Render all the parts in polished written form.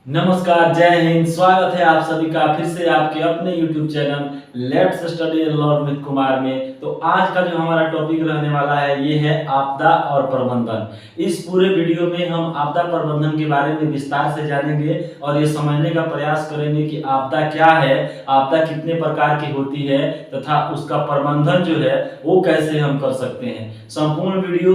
नमस्कार, जय हिंद। स्वागत है आप सभी का फिर से आपके अपने YouTube channel let's study learn with Kumar में। तो आज का जो हमारा टॉपिक रहने वाला है ये है आपदा और प्रबंधन। इस पूरे वीडियो में हम आपदा प्रबंधन के बारे में विस्तार से जानेंगे और ये समझने का प्रयास करेंगे कि आपदा क्या है, आपदा कितने प्रकार की होती है तथा उसका प्रबंधन जो है वो कैसे हम कर सकते हैं। संपूर्ण वीडियो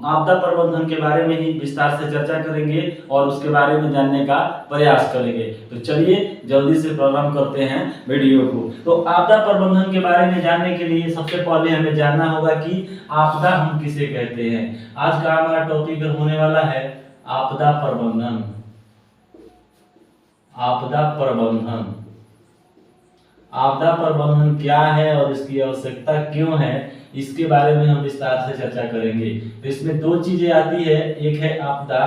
आपदा प्रबंधन के बारे में ही विस्तार से चर्चा करेंगे और उसके बारे में जानने का प्रयास करेंगे। तो चलिए जल्दी से प्रारंभ करते हैं वीडियो को। तो आपदा प्रबंधन के बारे में जानने के लिए सबसे पहले हमें जानना होगा कि आपदा हम किसे कहते हैं। आज का हमारा टॉपिक होने वाला है आपदा प्रबंधन। आपदा प्रबंधन, आपदा प्रबंधन क्या है और इसकी आवश्यकता क्यों है, इसके बारे में हम विस्तार से चर्चा करेंगे। तो इसमें दो चीजें आती है, एक है आपदा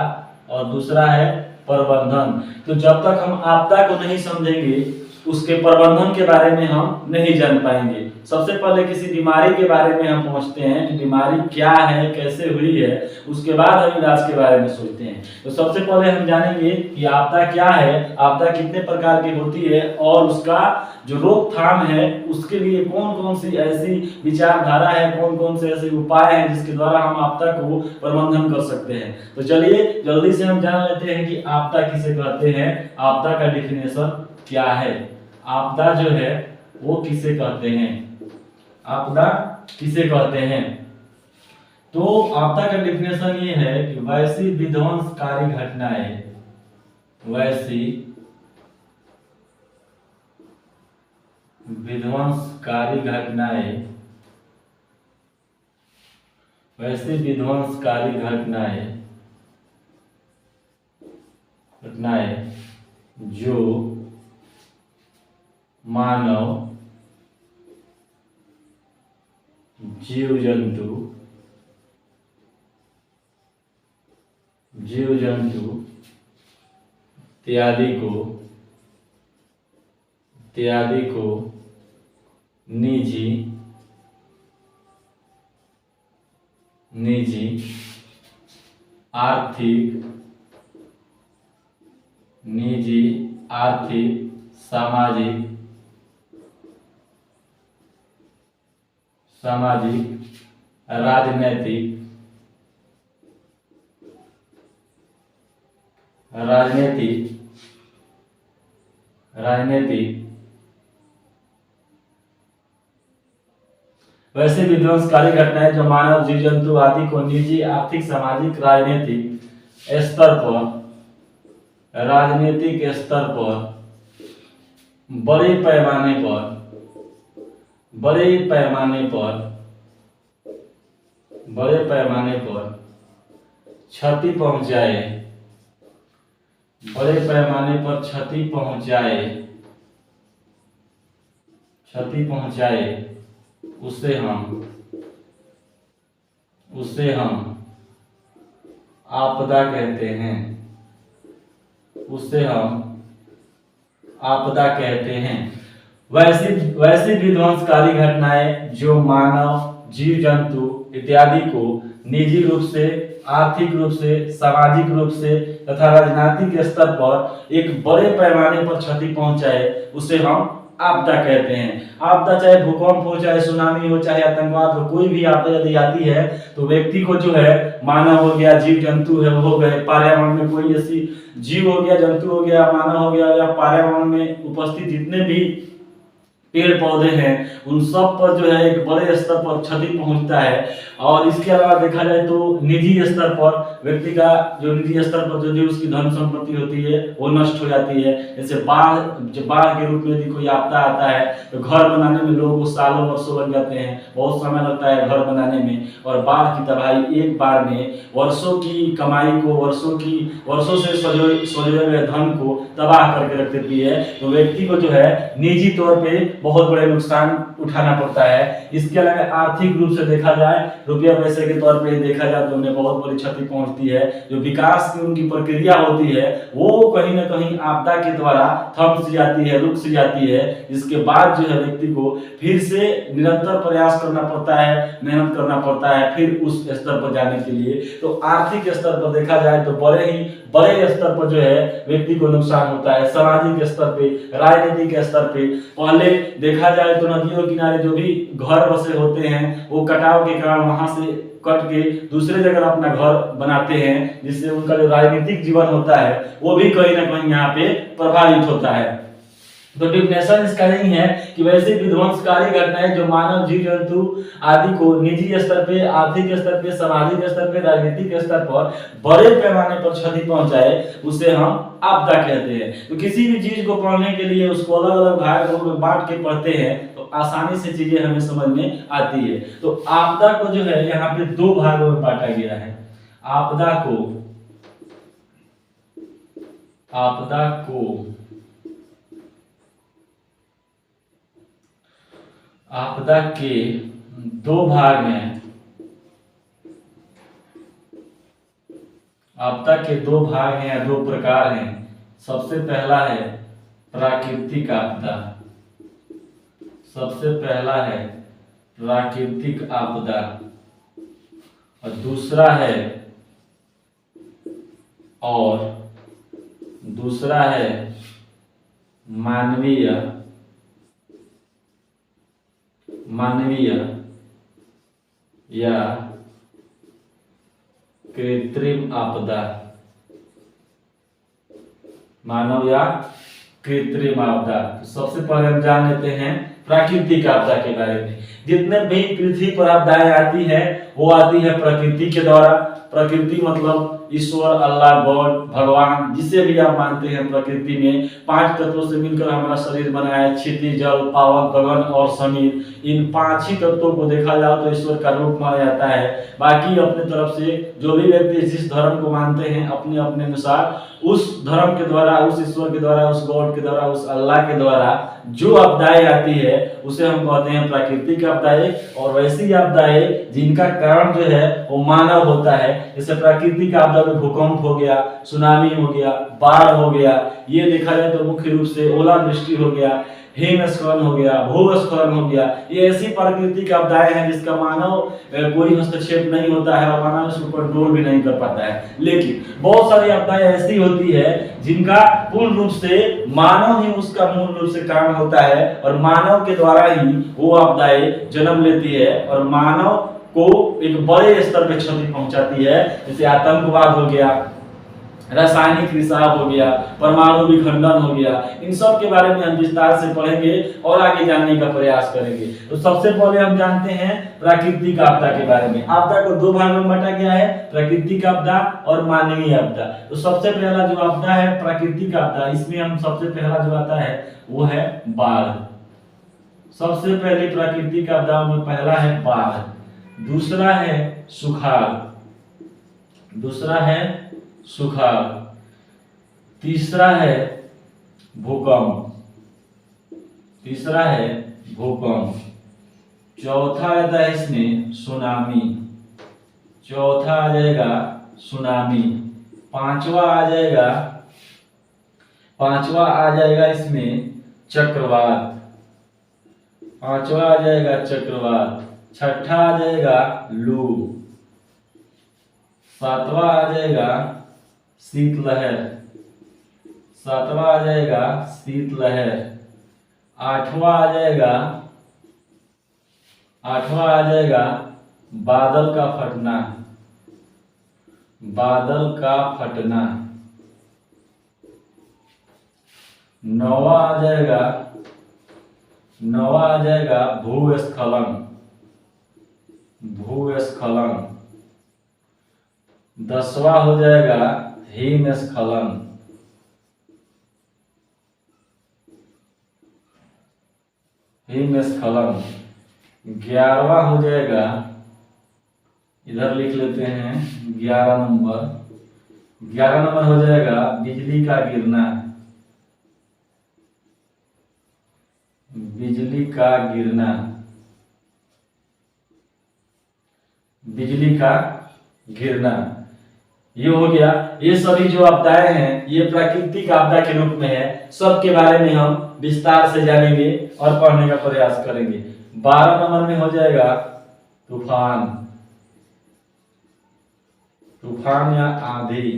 और दूसरा है प्रबंधन। तो जब तक हम आपदा को नहीं समझेंगे उसके प्रबंधन के बारे में हम नहीं जान पाएंगे। सबसे पहले किसी बीमारी के बारे में हम समझते हैं कि बीमारी क्या है, कैसे हुई है, उसके बाद हम इलाज के बारे में सोचते हैं। तो सबसे पहले हम जानेंगे कि आपदा क्या है, आपदा कितने प्रकार की होती है और उसका जो रोकथाम है उसके लिए कौन कौन सी ऐसी विचारधारा है, कौन कौन से ऐसे उपाय हैं जिसके द्वारा हम आपदा को प्रबंधन कर सकते हैं। तो चलिए जल्दी से हम जान लेते हैं कि आपदा किसे कहते हैं, आपदा का डिफिनेशन क्या है, आपदा जो है वो किसे कहते हैं, आपदा किसे कहते हैं। तो आपदा का डिफिनेशन ये है कि वैसी विध्वंसकारी घटनाएं, वैसी विध्वंसकारी घटनाएं, वैसी विध्वंसकारी घटनाएं जो मानव, जीव जंतु इत्यादि को निजी आर्थिक सामाजिक राजनीतिक वैसे विध्वंसकारी घटनाएं जो मानव, जीव जंतु आदि को निजी, आर्थिक, सामाजिक, राजनीतिक स्तर पर बड़े पैमाने पर क्षति पहुंचाए उसे हम आपदा कहते हैं। वैसी विध्वंसकारी घटनाएं जो मानव, जीव जंतु इत्यादि को निजी रूप से, आर्थिक रूप से, सामाजिक रूप से तथा राजनीतिक स्तर पर एक बड़े पैमाने पर क्षति पहुंचाए उसे हम आपदा कहते हैं। आपदा चाहे भूकंप हो, चाहे सुनामी हो, चाहे आतंकवाद हो, कोई भी आपदा यदि आती है तो व्यक्ति को जो है, मानव हो गया, जीव जंतु है हो गए, पर्यावरण में कोई ऐसी जीव हो गया, जंतु हो गया, मानव हो गया या पर्यावरण में उपस्थित जितने भी पेड़ पौधे हैं उन सब पर जो है एक बड़े स्तर पर क्षति पहुंचता है। और इसके अलावा देखा जाए तो निजी स्तर पर व्यक्ति का जो निजी स्तर पर जो उसकी धन संपत्ति होती है वो नष्ट हो जाती है। जैसे बाढ़ के रूप में यदि कोई आपदा आता है तो घर बनाने में लोगों को सालों वर्षों लग जाते हैं, बहुत समय लगता है घर बनाने में। और बाढ़ की तबाही एक बार में वर्षों की कमाई को, वर्षों से सजोए हुए धन को तबाह करके रख देती है। तो व्यक्ति को जो है निजी तौर पे बहुत बड़े नुकसान उठाना पड़ता है। इसके अलावा आर्थिक रूप से देखा जाए, रुपया पैसे के तौर पे देखा जाए तो उन्हें बहुत बड़ी क्षति पहुंचती है। जो विकास की उनकी प्रक्रिया होती है वो कहीं ना कहीं आपदा के द्वारा थम सी जाती है, रुक सी जाती है। जिसके बाद जो है व्यक्ति को फिर से निरंतर प्रयास करना पड़ता है, मेहनत करना पड़ता है फिर उस स्तर पर जाने के लिए। तो आर्थिक स्तर पर देखा जाए तो बड़े ही बड़े स्तर पर जो है व्यक्ति को नुकसान होता है। सामाजिक स्तर पे, राजनीतिक स्तर पे पहले देखा जाए तो नदियों किनारे जो भी घर बसे होते हैं वो कटाव के कारण वहां से कट के दूसरे जगह अपना घर बनाते हैं, जिससे उनका जो राजनीतिक जीवन होता है वो भी कहीं ना कहीं यहाँ पे प्रभावित होता है। तो डिफिनेशन इसका यही है कि वैसे विध्वंसकारी घटनाएं जो मानव, जीव जंतु आदि को निजी स्तर पे, आर्थिक स्तर पे, सामाजिक स्तर पे, राजनीतिक स्तर पर बड़े पैमाने पर क्षति पहुंचाए उसे हम आपदा कहते हैं। तो किसी भी चीज को पढ़ने के लिए उसको अलग अलग भागों में बांट के पढ़ते हैं तो आसानी से चीजें हमें समझ में आती है। तो आपदा को जो है यहाँ पे दो भागों में बांटा गया है। आपदा के दो भाग हैं। आपदा के दो भाग हैं या दो प्रकार हैं। सबसे पहला है प्राकृतिक आपदा। और दूसरा है मानवीय या कृत्रिम आपदा। मानव या कृत्रिम आपदा। सबसे पहले हम जान लेते हैं प्राकृतिक आपदा के बारे में। जितने भी पृथ्वी पर आपदाएं आती है वो आती है प्रकृति के द्वारा। प्रकृति मतलब ईश्वर, अल्लाह, गॉड, भगवान, जिसे भी आप मानते हैं। प्रकृति में 5 तत्वों से मिलकर हमारा शरीर बना है। क्षितिज, जल, पावन, गगन और समीर। इन 5 ही तत्वों को देखा जाए तो ईश्वर का रूप माना जाता है। बाकी अपने तरफ से जो भी व्यक्ति जिस धर्म को मानते हैं अपने अपने अनुसार उस धर्म के द्वारा, उस ईश्वर के द्वारा, उस गॉड के द्वारा, उस अल्लाह के द्वारा जो आपदाएं आती है उसे हम कहते हैं प्राकृतिक आपदाएं। और वैसी आपदाएं जिनका कारण जो है वो मानव होता है। जैसे प्राकृतिक आपदा में भूकंप हो गया, सुनामी हो गया, बाढ़ हो गया। ये देखा जाए तो मुख्य रूप से ओलावृष्टि हो गया, हिमस्खलन हो गया, भूस्खलन हो गया। ये ऐसी प्राकृतिक आपदाएं हैं जिसका मानव कोई हस्तक्षेप नहीं होता है और मानव इसको कंट्रोल भी नहीं कर पाता है। लेकिन बहुत सारी आपदाएं ऐसी होती है जिनका पूर्ण रूप से मानव ही उसका मूल रूप से कारण होता है और मानव के द्वारा ही वो आपदाएं जन्म लेती है और मानव को एक बड़े स्तर पर क्षति पहुंचाती है। जैसे आतंकवाद हो गया, रासायनिक रिसाव हो गया, परमाणु विखंडन हो गया। इन सब के बारे में हम विस्तार से पढ़ेंगे और आगे जानने का प्रयास करेंगे। तो सबसे पहले हम जानते हैं प्राकृतिक आपदा के बारे में। आपदा को दो भाग में बांटा गया है, प्राकृतिक आपदा और मानवीय आपदा। तो सबसे पहला जो आपदा है प्राकृतिक आपदा, इसमें हम सबसे पहला जो आता है वो है बाढ़। सबसे पहले प्राकृतिक आपदाओं में पहला है बाढ़, दूसरा है सुखाड़, तीसरा है भूकंप, चौथा आता है इसमें सुनामी, पांचवा आ जाएगा इसमें चक्रवात, छठा आ जाएगा लू, सातवां आ जाएगा शीतलहर, आठवां आ जाएगा बादल का फटना, नौवां आ जाएगा भूस्खलन, 10वां हो जाएगा हिमस्खलन, 11वां हो जाएगा, इधर लिख लेते हैं 11 नंबर हो जाएगा बिजली का गिरना। ये हो गया। ये सभी जो आपदाएं हैं ये प्राकृतिक आपदा के रूप में है। सब के बारे में हम विस्तार से जानेंगे और पढ़ने का प्रयास करेंगे। 12 नंबर में हो जाएगा तूफान या आंधी,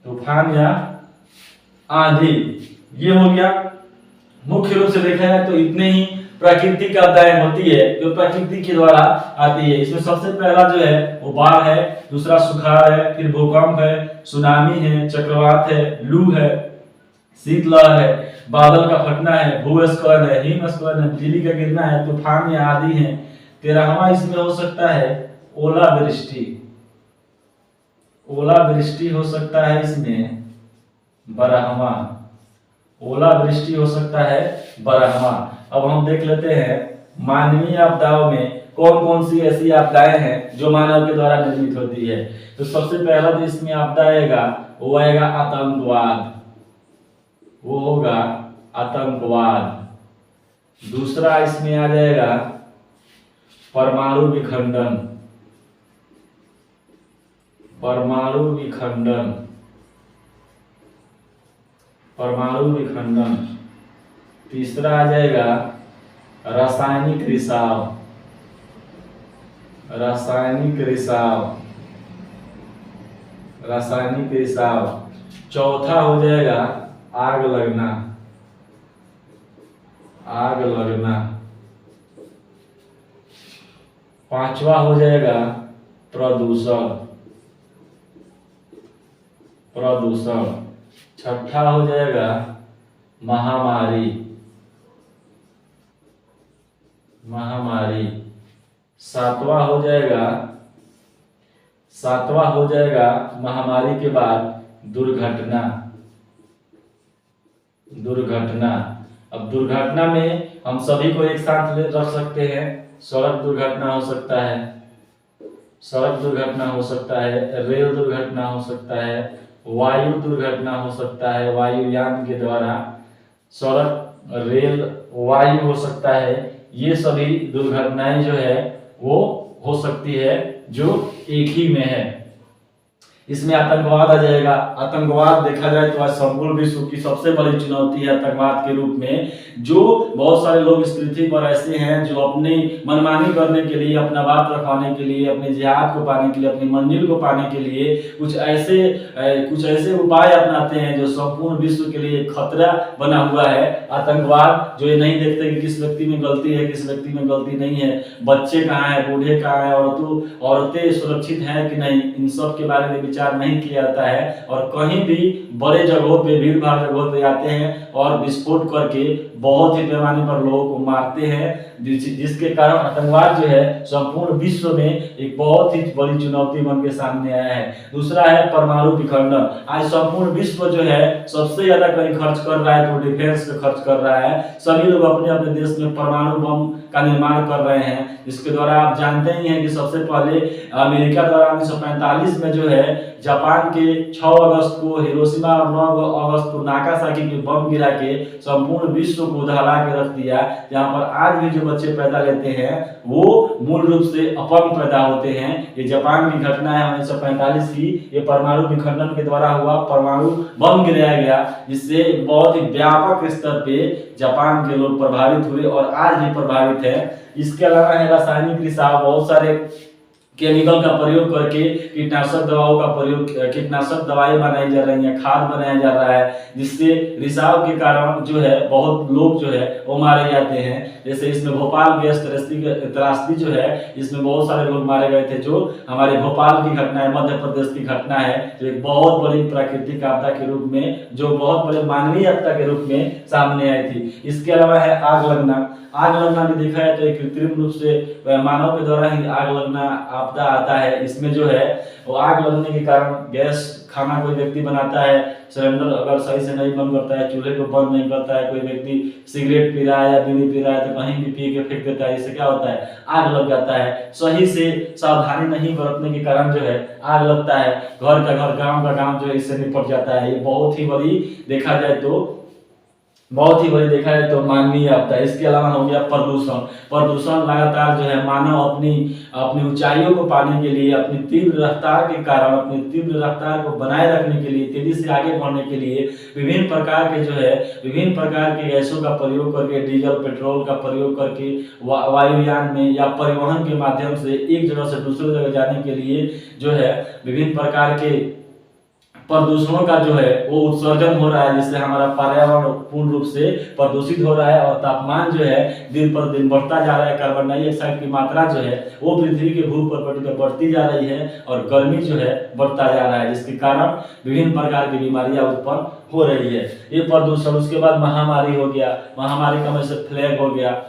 तूफान या आंधी। ये हो गया। मुख्य रूप से देखा जाए तो इतने ही प्राकृतिक आपदाएं होती है जो प्रकृति के द्वारा आती है। इसमें सबसे पहला जो है वो बाढ़ है, दूसरा सुखाड़ है, फिर भूकंप है, सुनामी है, चक्रवात है, लू है, शीतलहर है, बादल का फटना है, भूस्खलन है, हिमस्खलन है, बिजली का गिरना है, तूफान या आंधी है। 13वां इसमें हो सकता है ओलावृष्टि। ओलावृष्टि हो सकता है इसमें 12वां। ओलावृष्टि हो सकता है 12वां। अब हम देख लेते हैं मानवीय आपदाओं में कौन कौन सी ऐसी आपदाएं हैं जो मानव के द्वारा निर्मित होती है। तो सबसे पहला जो इसमें आपदा आएगा वो आएगा आतंकवाद, वो होगा आतंकवाद। दूसरा इसमें आ जाएगा परमाणु विखंडन, परमाणु विखंडन, परमाणु विखंडन। तीसरा आ जाएगा रासायनिक रिसाव, रासायनिक रिसाव, रासायनिक रिसाव। चौथा हो जाएगा आग लगना, आग लगना। पांचवा हो जाएगा प्रदूषण, प्रदूषण। छठा हो जाएगा महामारी, महामारी। सातवां हो जाएगा, सातवां हो जाएगा महामारी के बाद दुर्घटना, दुर्घटना। अब दुर्घटना में हम सभी को एक साथ रख सकते हैं। सड़क दुर्घटना हो सकता है, सड़क दुर्घटना हो सकता है, रेल दुर्घटना हो सकता है, वायु दुर्घटना हो सकता है, वायुयान के द्वारा सड़क, रेल, वायु हो सकता है। ये सभी दुर्घटनाएं जो है वो हो सकती है जो एक ही में है। इसमें आतंकवाद आ जाएगा। आतंकवाद देखा जाए तो आज संपूर्ण विश्व की सबसे बड़ी चुनौती है आतंकवाद के रूप में। जो बहुत सारे लोग इस पृथ्वी पर ऐसे हैं जो अपनी मनमानी करने के लिए, अपना बात रखवाने के लिए, अपने जिहाद को पाने के लिए, अपनी मंजिल को पाने के लिए कुछ ऐसे उपाय अपनाते हैं जो संपूर्ण विश्व के लिए खतरा बना हुआ है। आतंकवाद जो ये नहीं देखते कि किस व्यक्ति में गलती है, किस व्यक्ति में गलती नहीं है, बच्चे कहाँ है, बूढ़े कहाँ है, औरतें सुरक्षित हैं कि नहीं, इन सब के बारे में विचार नहीं किया जाता है। और कहीं भी बड़े जगहों पे, भीड़ भाड़ जगहों पे आते हैं और विस्फोट करके बहुत ही पैमाने पर लोगों को मारते हैं, जिसके कारण आतंकवाद जो है संपूर्ण विश्व में एक बहुत ही बड़ी चुनौती बन के सामने आया है। दूसरा है परमाणु विखंडन। आज संपूर्ण विश्व जो है सबसे ज्यादा कहीं खर्च कर रहा है तो डिफेंस पे खर्च कर रहा है। सभी लोग अपने अपने देश में परमाणु बम का निर्माण कर रहे हैं, जिसके द्वारा आप जानते ही हैं कि सबसे पहले अमेरिका द्वारा 1945 में जो है जापान के 6 अगस्त को हिरोशिमा और 9 अगस्त को नागासाकी में बम गिरा के संपूर्ण विश्व को दहला के रख दिया। जहां पर आज भी जो बच्चे पैदा लेते हैं वो मूल रूप से अपंग पैदा होते हैं। ये जापान की घटना है 1945 की। ये परमाणु विखंडन के द्वारा हुआ, परमाणु बम गिराया गया, जिससे बहुत ही व्यापक स्तर पे जापान के लोग प्रभावित हुए और आज भी प्रभावित है। इसके अलावा है रासायनिक रिसाव। बहुत सारे केमिकल का प्रयोग करके कीटनाशक दवाओं का प्रयोग, कीटनाशक दवाएं बनाई जा रही हैं, खाद बनाया जा रहा है, जिससे रिसाव के कारण जो है बहुत लोग जो है वो मारे जाते हैं। जैसे इसमें भोपाल गैस त्रासदी जो है, इसमें बहुत सारे लोग मारे गए थे, जो हमारे भोपाल की घटना है, मध्य प्रदेश की घटना है, जो एक बहुत बड़ी प्राकृतिक आपदा के रूप में, जो बहुत बड़े मानवीय आपदा के रूप में सामने आई थी। इसके अलावा है आग लगना। आग लगना भी देखा है तो एक कृत्रिम रूप से मानव के द्वारा ही आग लगना आपदा आता है। इसमें जो है वो आग लगने के कारण गैस, खाना कोई व्यक्ति बनाता है, सिलेंडर अगर सही से नहीं बंद करता है, चूल्हे को बंद नहीं करता है, कोई व्यक्ति सिगरेट पी रहा है या बीड़ी पी रहा है तो कहीं भी पी के फेंक देता है, इससे क्या होता है, आग लग जाता है। सही से सावधानी नहीं बरतने के कारण जो है आग लगता है। घर का घर, गाँव का गाँव जो है इससे निपट जाता है। ये बहुत ही बड़ी देखा जाए तो मानवीय आपदा। इसके अलावा हो गया प्रदूषण। प्रदूषण लगातार जो है मानव अपनी ऊंचाइयों को पाने के लिए, अपनी तीव्र रफ्तार के कारण, अपनी तीव्र रफ्तार को बनाए रखने के लिए, तेजी से आगे बढ़ने के लिए विभिन्न प्रकार के गैसों का प्रयोग करके, डीजल पेट्रोल का प्रयोग करके वायुयान में या परिवहन के माध्यम से एक जगह से दूसरी जगह जाने के लिए जो है विभिन्न प्रकार के प्रदूषणों का जो है वो उत्सर्जन हो रहा है, जिससे हमारा पर्यावरण पूर्ण रूप से प्रदूषित हो रहा है और तापमान जो है दिन पर दिन बढ़ता जा रहा है। कार्बन डाइऑक्साइड की मात्रा जो है वो पृथ्वी के भूपटल पर बढ़ती जा रही है और गर्मी जो है बढ़ता जा रहा है, जिसके कारण विभिन्न प्रकार की बीमारियां उत्पन्न हो रही है। ये प्रदूषण, उसके बाद महामारी हो गया, महामारी का मतलब प्लेग हो गया।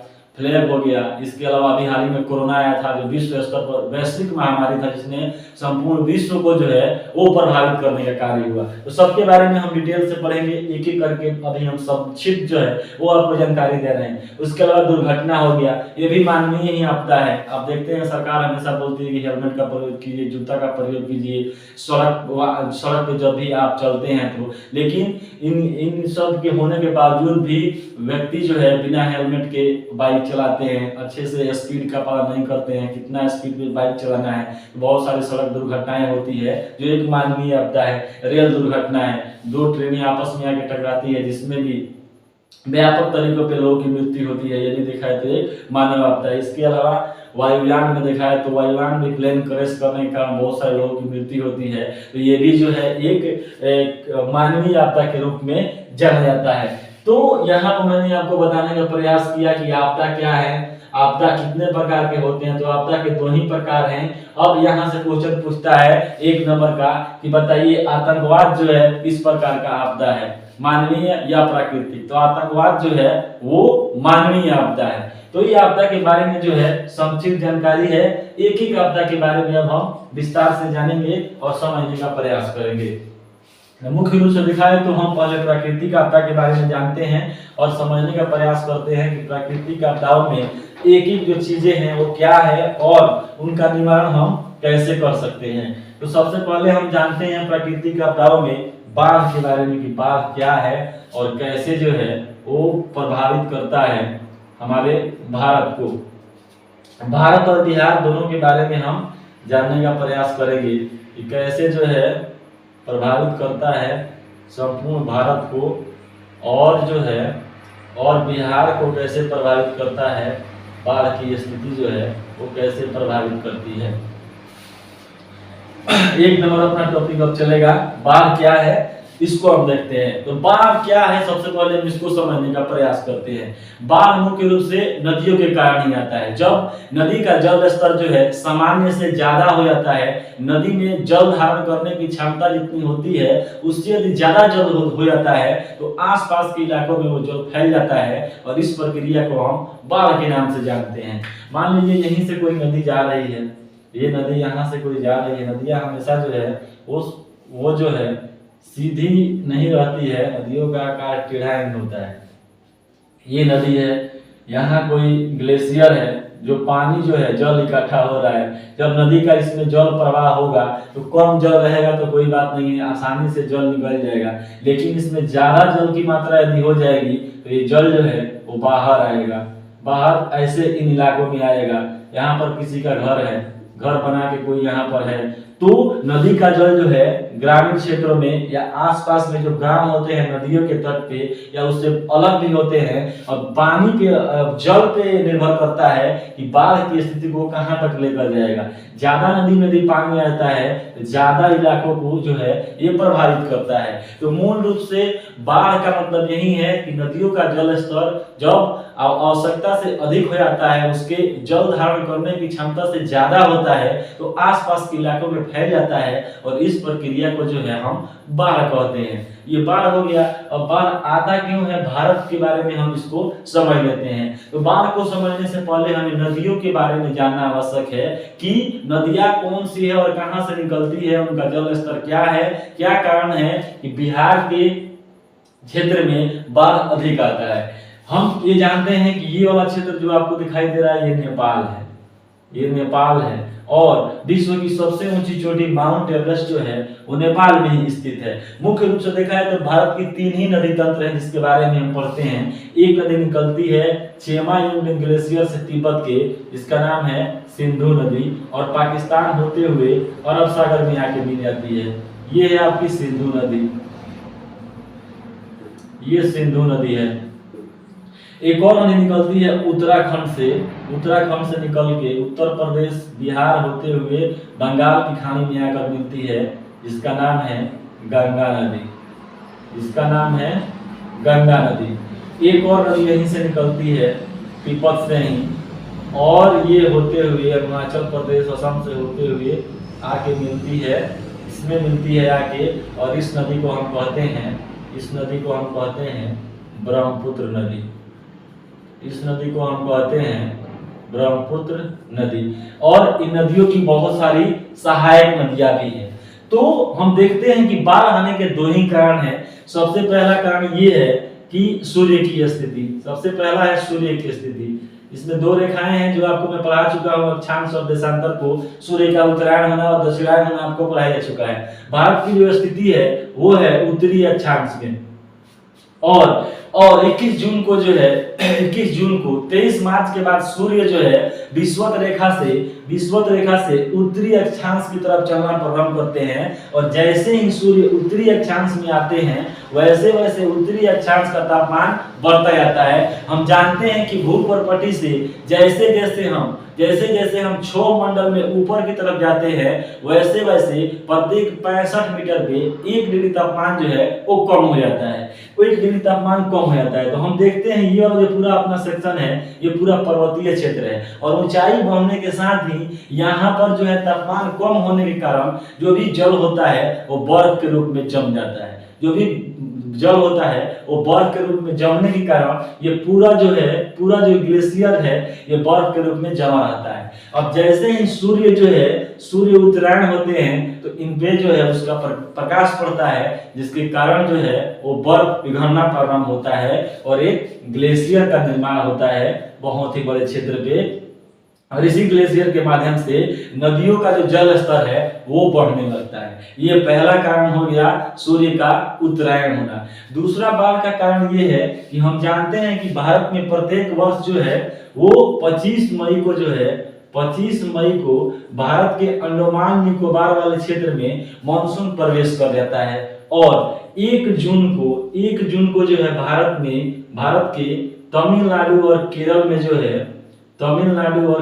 इसके अलावा अभी हाल ही में कोरोना आया था, जो विश्व स्तर पर वैश्विक महामारी था, जिसने संपूर्ण विश्व को जो है वो प्रभावित करने का कार्य हुआ। तो सबके बारे में हम डिटेल से पढ़ेंगे एक एक करके। अभी हम संक्षिप्त जो है वो आपको जानकारी दे रहे हैं। उसके अलावा दुर्घटना हो गया, ये भी मानवीय ही आपदा है। आप देखते हैं सरकार हमेशा बोलती है कि हेलमेट का प्रयोग कीजिए, जूता का प्रयोग कीजिए सड़क पे जब भी आप चलते हैं तो, लेकिन इन सब के होने के बावजूद भी व्यक्ति जो है बिना हेलमेट के बाइक चलाते हैं, अच्छे से स्पीड का पालन नहीं करते हैं, कितना स्पीड में बाइक चलाना है। बहुत सारी सड़क दुर्घटनाएं होती है जो एक मानवीय आपदा है। रेल दुर्घटना है, दो ट्रेनें आपस में आके टकराती है, जिसमें भी व्यापक तरीकों पे लोगों की मृत्यु होती है, ये भी देखा है तो एक मानव आपदा है। इसके अलावा वायुयान में देखा है तो वायुयान में प्लेन क्रैश करने के कारण बहुत सारे लोगों की मृत्यु होती है। तो ये भी जो है एक मानवीय आपदा के रूप में जाना जाता है। तो यहाँ पर मैंने आपको बताने का प्रयास किया कि आपदा क्या है, आपदा कितने प्रकार के होते हैं। तो आपदा के दो ही प्रकार हैं। अब यहाँ से क्वेश्चन पूछता है एक नंबर का कि बताइए आतंकवाद जो है किस प्रकार का आपदा है, मानवीय या प्राकृतिक। तो आतंकवाद जो है वो मानवीय आपदा है। तो ये आपदा के बारे में जो है संक्षिप्त जानकारी है। एक एक आपदा के बारे में अब हम विस्तार से जानेंगे और समझने का प्रयास करेंगे। मुख्य रूप से दिखाए तो हम पहले प्राकृतिक आपदा के बारे में जानते हैं और समझने का प्रयास करते हैं कि प्राकृतिक आपदाओं में एक एक जो चीजें हैं वो क्या है और उनका निवारण हम कैसे कर सकते हैं। तो सबसे पहले हम जानते हैं प्राकृतिक आपदाओं में बाढ़ के बारे में कि बाढ़ क्या है और कैसे जो है वो प्रभावित करता है हमारे भारत को। भारत और बिहार दोनों के बारे में हम जानने का प्रयास करेंगे कि कैसे जो है प्रभावित करता है संपूर्ण भारत को और जो है और बिहार को कैसे प्रभावित करता है, बाढ़ की स्थिति जो है वो कैसे प्रभावित करती है। एक नंबर अपना टॉपिक अब चलेगा बाढ़ क्या है, इसको हम देखते हैं। तो बाढ़ क्या है सबसे पहले हम इसको समझने का प्रयास करते हैं। बाढ़ मुख्य रूप से नदियों के कारण ही आता है। जब नदी का जल स्तर जो है सामान्य से ज्यादा हो जाता है, नदी में जल धारण करने की क्षमता जितनी होती है उससे यदि ज्यादा जल हो जाता है तो आसपास के इलाकों में वो जल फैल जाता है और इस प्रक्रिया को हम बाढ़ के नाम से जानते हैं। मान लीजिए यहीं से कोई नदी जा रही है, ये नदी यहाँ से कोई जा रही है। नदियाँ हमेशा जो है वो जो है सीधी नहीं रहती है, नदियों का आकार टेढ़ा ही होता है। ये नदी है, यहाँ कोई ग्लेशियर है, जो पानी जो है जल इकट्ठा हो रहा है। जब नदी का इसमें जल प्रवाह होगा तो कम जल रहेगा तो कोई बात नहीं है, आसानी से जल निकल जाएगा। लेकिन इसमें ज्यादा जल की मात्रा यदि हो जाएगी तो ये जल जो है वो बाहर आएगा, बाहर ऐसे इन इलाकों में आएगा। यहाँ पर किसी का घर है, घर बना के कोई यहाँ पर है, तो नदी का जल जो है ग्रामीण क्षेत्रों में या आसपास में जो गांव होते हैं नदियों के तट पे या उससे अलग भी होते हैं, और पानी के जल पे निर्भर करता है कि बाढ़ की स्थिति को कहां तक लेकर जाएगा। ज्यादा नदी में यदि पानी आता है तो ज्यादा इलाकों को जो है ये प्रभावित करता है। तो मूल रूप से बाढ़ का मतलब यही है कि नदियों का जल स्तर जब आवश्यकता से अधिक हो जाता है, उसके जल धारण करने की क्षमता से ज्यादा होता है तो आसपास के इलाकों में फैल जाता है और इस प्रक्रिया को जो है हम बाढ़ कहते हैं। ये बाढ़ हो गया। अब बाढ़ आता क्यों है भारत के बारे में हम इसको समझ लेते हैं। तो बाढ़ को समझने से पहले हमें नदियों के बारे में जानना आवश्यक है कि नदियां कौन सी है और कहां से निकलती है, उनका जल स्तर क्या है, क्या कारण है कि बिहार के क्षेत्र में बाढ़ अधिक आता है। हम ये जानते हैं कि ये वाला क्षेत्र जो आपको दिखाई दे रहा है ये नेपाल है, ये नेपाल है और विश्व की सबसे ऊंची चोटी माउंट एवरेस्ट जो है वो नेपाल में ही स्थित है। मुख्य रूप से देखा है तो भारत की 3 ही नदी तंत्र है जिसके बारे में हम पढ़ते हैं। एक नदी निकलती है चेमा-युंग ग्लेशियर से तिब्बत के, जिसका नाम है सिंधु नदी, और पाकिस्तान होते हुए अरब सागर में आके मिल जाती है। ये है आपकी सिंधु नदी, ये सिंधु नदी है। एक और नदी निकलती है उत्तराखंड से निकल के उत्तर प्रदेश बिहार होते हुए बंगाल की खाड़ी में आकर मिलती है, जिसका नाम है गंगा नदी, इसका नाम है गंगा नदी। एक और नदी यहीं से निकलती है, तिब्बत से ही, और ये होते हुए अरुणाचल प्रदेश असम से होते हुए आके मिलती है, इसमें मिलती है आके, और इस नदी को हम कहते हैं, इस नदी को हम कहते हैं ब्रह्मपुत्र नदी। इस नदी को हम कहते हैं ब्रह्मपुत्र नदी। और इन नदियों की बहुत सारी सहायक नदियां भी हैं। तो हम देखते हैं कि बाढ़ आने के दो ही कारण हैं। सबसे पहला कारण ये है कि सूर्य की स्थिति, सबसे पहला है सूर्य की स्थिति। इसमें दो रेखाएं हैं जो आपको मैं पढ़ा चुका हूं, अक्षांश और देशांतर को। सूर्य का उत्तरायण होना और दक्षिणायन होना आपको पढ़ाया जा चुका है। भारत की जो स्थिति है वो है उत्तरी अक्षांश में, और 21 जून को जो है 21 जून को 23 मार्च के बाद सूर्य जो है विषुवत रेखा से उत्तरी अक्षांश की तरफ चलना प्रारंभ करते हैं। और जैसे ही सूर्य उत्तरी अक्षांश में आते हैं वैसे वैसे उत्तरी अक्षांश का तापमान बढ़ता जाता है। हम जानते हैं कि भूपर्पटी से जैसे जैसे हम क्षोभ मंडल में ऊपर की तरफ जाते हैं वैसे वैसे प्रत्येक 65 मीटर पे 1 डिग्री तापमान जो है वो कम हो जाता है, 1 डिग्री तापमान कम हो जाता है। तो हम देखते हैं ये वाला जो पूरा अपना सेक्शन है ये पूरा पर्वतीय क्षेत्र है, और ऊंचाई बढ़ने के साथ ही यहाँ पर जो है तापमान कम होने के कारण जो भी जल होता है वो बर्फ के रूप में जम जाता है। जो भी जल होता है वो बर्फ के रूप में जमने के कारण ये पूरा जो ग्लेशियर है ये बर्फ के रूप में जमा रहता है। अब जैसे ही सूर्य उत्तरायण होते हैं तो इन पे जो है उसका प्रकाश पड़ता है, जिसके कारण जो है वो बर्फ पिघलना प्रारंभ होता है और एक ग्लेशियर का निर्माण होता है बहुत ही बड़े क्षेत्र पे। और इसी ग्लेशियर के माध्यम से नदियों का जो जल स्तर है वो बढ़ने लगता है। ये पहला कारण हो गया सूर्य का उत्तरायण होना। दूसरा बाढ़ का कारण ये है कि हम जानते हैं कि भारत में प्रत्येक वर्ष जो है वो 25 मई को भारत के अंडमान निकोबार वाले क्षेत्र में मानसून प्रवेश कर जाता है। और 1 जून को जो है भारत के तमिलनाडु और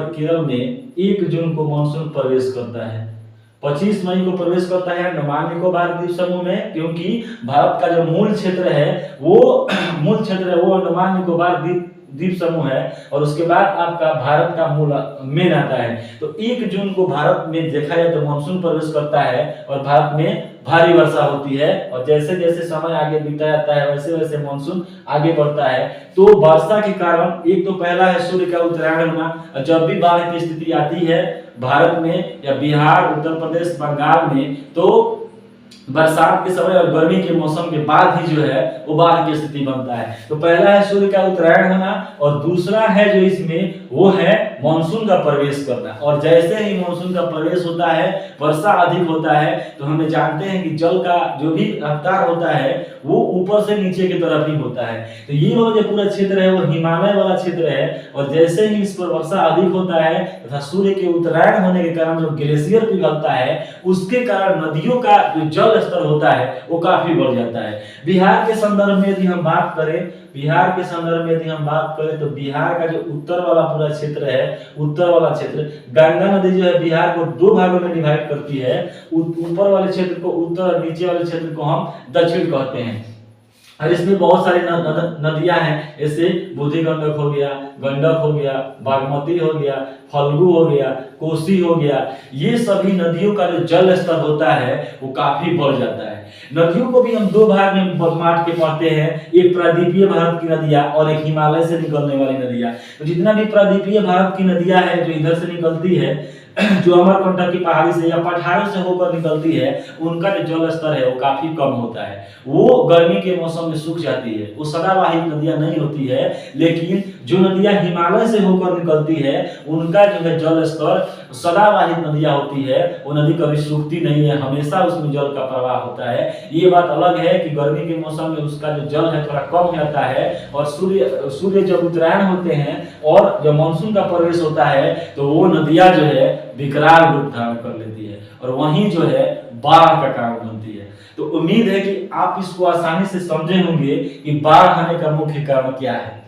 केरल में 1 जून को मानसून प्रवेश करता है। 25 मई को प्रवेश करता है अंडमान निकोबार द्वीप समूह में, क्योंकि भारत का जो मूल क्षेत्र है वो अंडमान निकोबार द्वीप समूह है, और उसके बाद आपका भारत का मूल मेन आता है। तो 1 जून को भारत में देखा जाए तो मानसून प्रवेश करता है और भारत में भारी वर्षा होती है, और जैसे जैसे समय आगे बीता जाता है वैसे वैसे मानसून आगे बढ़ता है। तो वर्षा के कारण एक तो पहला है सूर्य का उत्तरायण होना। जब भी बाढ़ की स्थिति आती है भारत में या बिहार, उत्तर प्रदेश, बंगाल में, तो बरसात के समय और गर्मी के मौसम के बाद ही जो है वो बाढ़ की स्थिति बनता है। तो पहला है सूर्य का उत्तरायण होना, और दूसरा है जो इसमें वो है मानसून का प्रवेश करना। और जैसे ही मानसून का प्रवेश होता है वर्षा अधिक होता है, तो हमें जानते हैं कि जल का जो भी रफ्तार होता है वो ऊपर से नीचे की तरफ ही होता है। तो ये वाला जो पूरा क्षेत्र है वो हिमालय वाला क्षेत्र है, और जैसे ही इस पर वर्षा अधिक होता है तथा सूर्य के उत्तरायण होने के कारण जो ग्लेशियर पिघलता है उसके कारण नदियों का जो जल स्तर होता है वो काफी बढ़ जाता है। बिहार के संदर्भ में यदि हम बात करें तो बिहार का जो उत्तर वाला पूरा क्षेत्र है, उत्तर वाला क्षेत्र, गंगा नदी जो है बिहार को 2 भागों में डिवाइड करती है। ऊपर वाले क्षेत्र को उत्तर और नीचे वाले क्षेत्र को हम दक्षिण कहते हैं। और इसमें बहुत सारी नदियां हैं, जैसे बूढ़ी गंडक हो गया, बागमती हो गया, फल्गु हो गया, कोसी हो गया। ये सभी नदियों का जो जल स्तर होता है वो काफी बढ़ जाता है। नदियों को भी हम 2 भाग में बांट के पढ़ते हैं, एक प्रायद्वीपीय भारत की नदियां और एक हिमालय से निकलने वाली नदियां। तो जितना भी प्रायद्वीपीय भारत की नदियां है जो इधर से निकलती है, जो अमरकंटक की पहाड़ी से या पठारों से होकर निकलती है, उनका जो जल स्तर है वो काफी कम होता है। वो गर्मी के मौसम में सूख जाती है, वो सदाबाहित नदियां नहीं होती है। लेकिन जो नदियां हिमालय से होकर निकलती है उनका जो है जल स्तर, सदाबाहित नदियां होती है, वो नदी कभी सूखती नहीं है, हमेशा उसमें जल का प्रवाह होता है। ये बात अलग है कि गर्मी के मौसम में उसका जो जल है थोड़ा कम हो जाता है, और सूर्य जब उत्तरायण होते हैं और जब मानसून का प्रवेश होता है तो वो नदियां जो है विकराल रूप धारण कर लेती है, और वहीं जो है बाढ़ का कारण बनती है। तो उम्मीद है कि आप इसको आसानी से समझे होंगे कि बाढ़ आने का मुख्य कारण क्या है।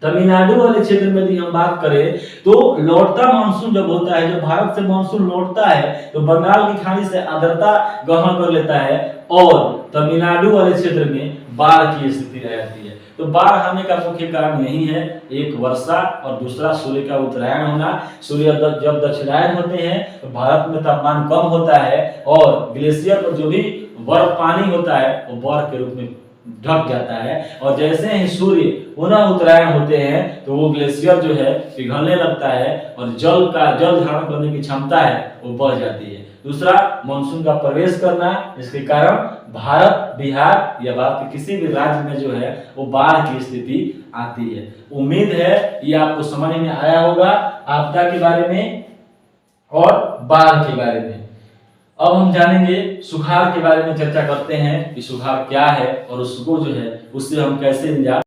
तमिलनाडु वाले क्षेत्र में यदि हम बात करें तो लौटता मानसून जब होता है, जब भारत से मानसून लौटता है तो बंगाल की खाड़ी से आर्द्रता ग्रहण कर लेता है और तमिलनाडु वाले क्षेत्र में बाढ़ की स्थिति रहती है। तो बाढ़ आने का मुख्य कारण यही है, एक वर्षा और दूसरा सूर्य का उत्तरायण होना। सूर्य जब दक्षिणायन होते हैं तो भारत में तापमान कम होता है और ग्लेशियर पर जो भी बर्फ पानी होता है वो बर्फ के रूप में ढक जाता है और जैसे ही सूर्य पुनः उत्तरायण होते हैं तो वो ग्लेशियर जो है पिघलने लगता है और जल धारण करने की क्षमता है वो बढ़ जाती है। दूसरा, मानसून का प्रवेश करना, इसके कारण भारत, बिहार या भारत के किसी भी राज्य में जो है वो बाढ़ की स्थिति आती है। उम्मीद है ये आपको समझ में आया होगा आपदा के बारे में और बाढ़ के बारे में। अब हम जानेंगे सुखाड़ के बारे में, चर्चा करते हैं कि सुखाड़ क्या है और उसको जो है उससे हम कैसे निजात